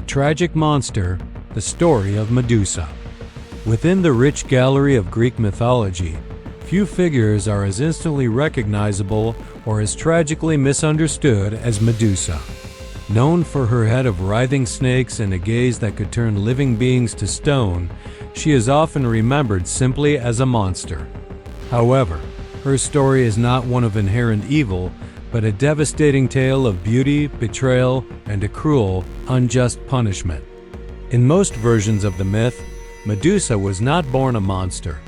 tragic monster, the story of Medusa. Within the rich gallery of Greek mythology, few figures are as instantly recognizable or as tragically misunderstood as Medusa. Known for her head of writhing snakes and a gaze that could turn living beings to stone, she is often remembered simply as a monster. However, her story is not one of inherent evil, but a devastating tale of beauty, betrayal, and a cruel, unjust punishment. In most versions of the myth, Medusa was not born a monster.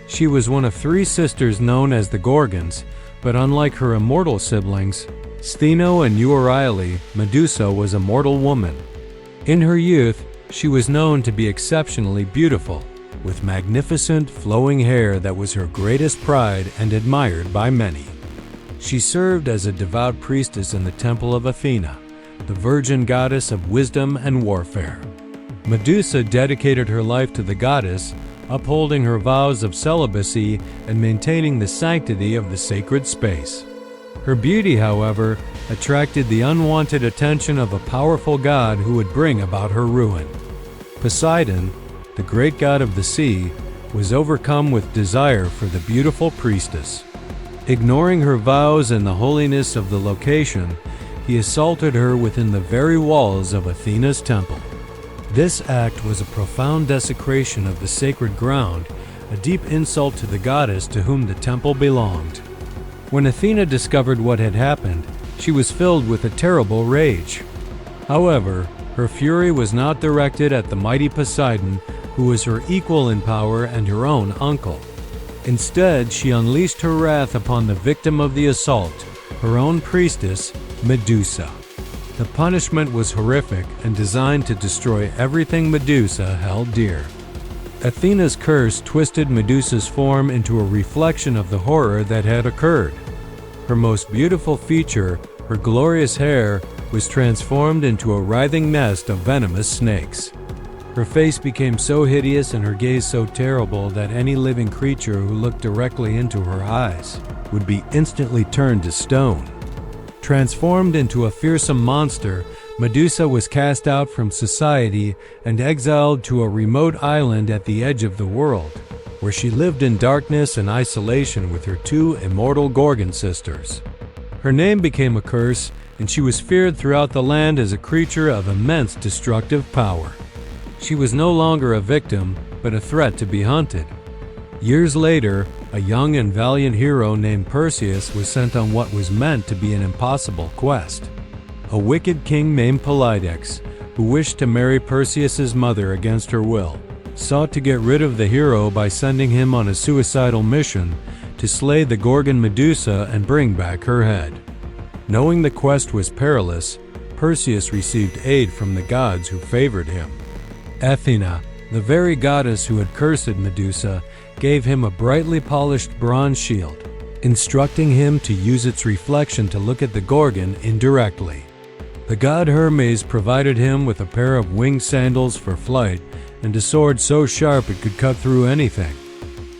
She was one of three sisters known as the Gorgons, but unlike her immortal siblings, Stheno and Euryale, Medusa was a mortal woman. In her youth, she was known to be exceptionally beautiful, with magnificent flowing hair that was her greatest pride and admired by many. She served as a devout priestess in the temple of Athena, the virgin goddess of wisdom and warfare. Medusa dedicated her life to the goddess, upholding her vows of celibacy and maintaining the sanctity of the sacred space. Her beauty, however, attracted the unwanted attention of a powerful god who would bring about her ruin. Poseidon, the great god of the sea, was overcome with desire for the beautiful priestess. Ignoring her vows and the holiness of the location, he assaulted her within the very walls of Athena's temple. This act was a profound desecration of the sacred ground, a deep insult to the goddess to whom the temple belonged. When Athena discovered what had happened, she was filled with a terrible rage. However, her fury was not directed at the mighty Poseidon, who was her equal in power and her own uncle. Instead, she unleashed her wrath upon the victim of the assault, her own priestess, Medusa. The punishment was horrific and designed to destroy everything Medusa held dear. Athena's curse twisted Medusa's form into a reflection of the horror that had occurred. Her most beautiful feature, her glorious hair, was transformed into a writhing nest of venomous snakes. Her face became so hideous and her gaze so terrible that any living creature who looked directly into her eyes would be instantly turned to stone. Transformed into a fearsome monster, Medusa was cast out from society and exiled to a remote island at the edge of the world, where she lived in darkness and isolation with her two immortal Gorgon sisters. Her name became a curse, and she was feared throughout the land as a creature of immense destructive power. She was no longer a victim, but a threat to be hunted. Years later, a young and valiant hero named Perseus was sent on what was meant to be an impossible quest. A wicked king named Polydex, who wished to marry Perseus's mother against her will, sought to get rid of the hero by sending him on a suicidal mission to slay the Gorgon Medusa and bring back her head. Knowing the quest was perilous, Perseus received aid from the gods who favored him. Athena, the very goddess who had cursed Medusa, gave him a brightly polished bronze shield, instructing him to use its reflection to look at the Gorgon indirectly. The god Hermes provided him with a pair of winged sandals for flight and a sword so sharp it could cut through anything.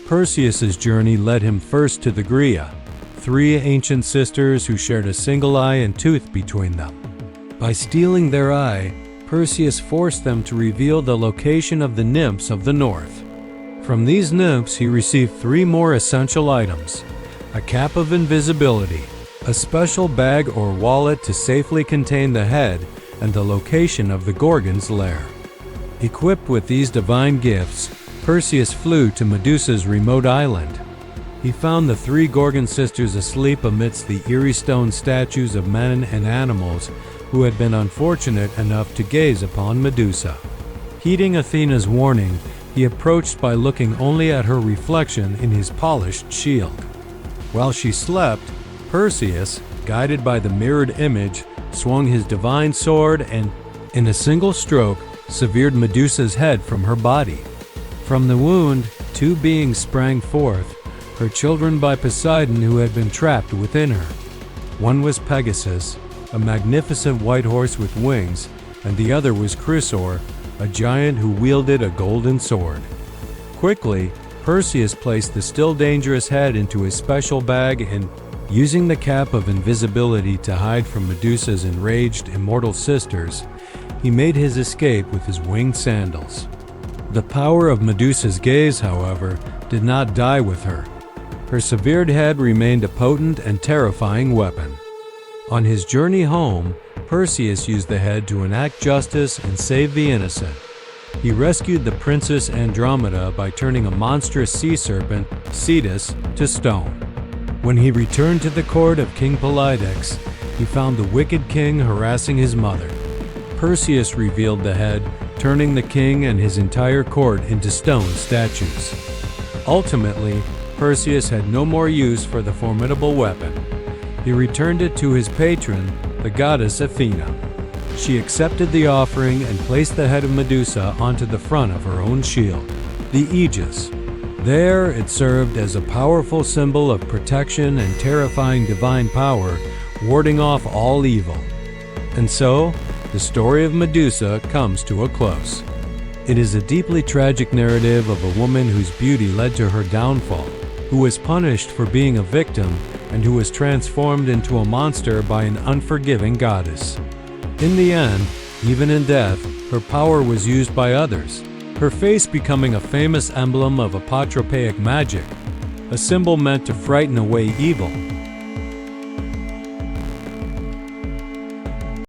Perseus's journey led him first to the Gria, three ancient sisters who shared a single eye and tooth between them. By stealing their eye, Perseus forced them to reveal the location of the nymphs of the north. From these nymphs he received three more essential items: a cap of invisibility, a special bag or wallet to safely contain the head, and the location of the Gorgon's lair. Equipped with these divine gifts, Perseus flew to Medusa's remote island. He found the three Gorgon sisters asleep amidst the eerie stone statues of men and animals who had been unfortunate enough to gaze upon Medusa. Heeding Athena's warning, he approached by looking only at her reflection in his polished shield. While she slept, Perseus, guided by the mirrored image, swung his divine sword and, in a single stroke, severed Medusa's head from her body. From the wound, two beings sprang forth, her children by Poseidon who had been trapped within her. One was Pegasus, a magnificent white horse with wings, and the other was Chrysaor, a giant who wielded a golden sword. Quickly, Perseus placed the still dangerous head into his special bag and, using the cap of invisibility to hide from Medusa's enraged immortal sisters, he made his escape with his winged sandals. The power of Medusa's gaze, however, did not die with her. Her severed head remained a potent and terrifying weapon. On his journey home, Perseus used the head to enact justice and save the innocent. He rescued the princess Andromeda by turning a monstrous sea serpent, Cetus, to stone. When he returned to the court of King Polydex, he found the wicked king harassing his mother. Perseus revealed the head, turning the king and his entire court into stone statues. Ultimately, Perseus had no more use for the formidable weapon. He returned it to his patron, the goddess Athena. She accepted the offering and placed the head of Medusa onto the front of her own shield, the Aegis. There, it served as a powerful symbol of protection and terrifying divine power, warding off all evil. And so, the story of Medusa comes to a close. It is a deeply tragic narrative of a woman whose beauty led to her downfall, who was punished for being a victim, and who was transformed into a monster by an unforgiving goddess. In the end, even in death, her power was used by others, her face becoming a famous emblem of apotropaic magic, a symbol meant to frighten away evil.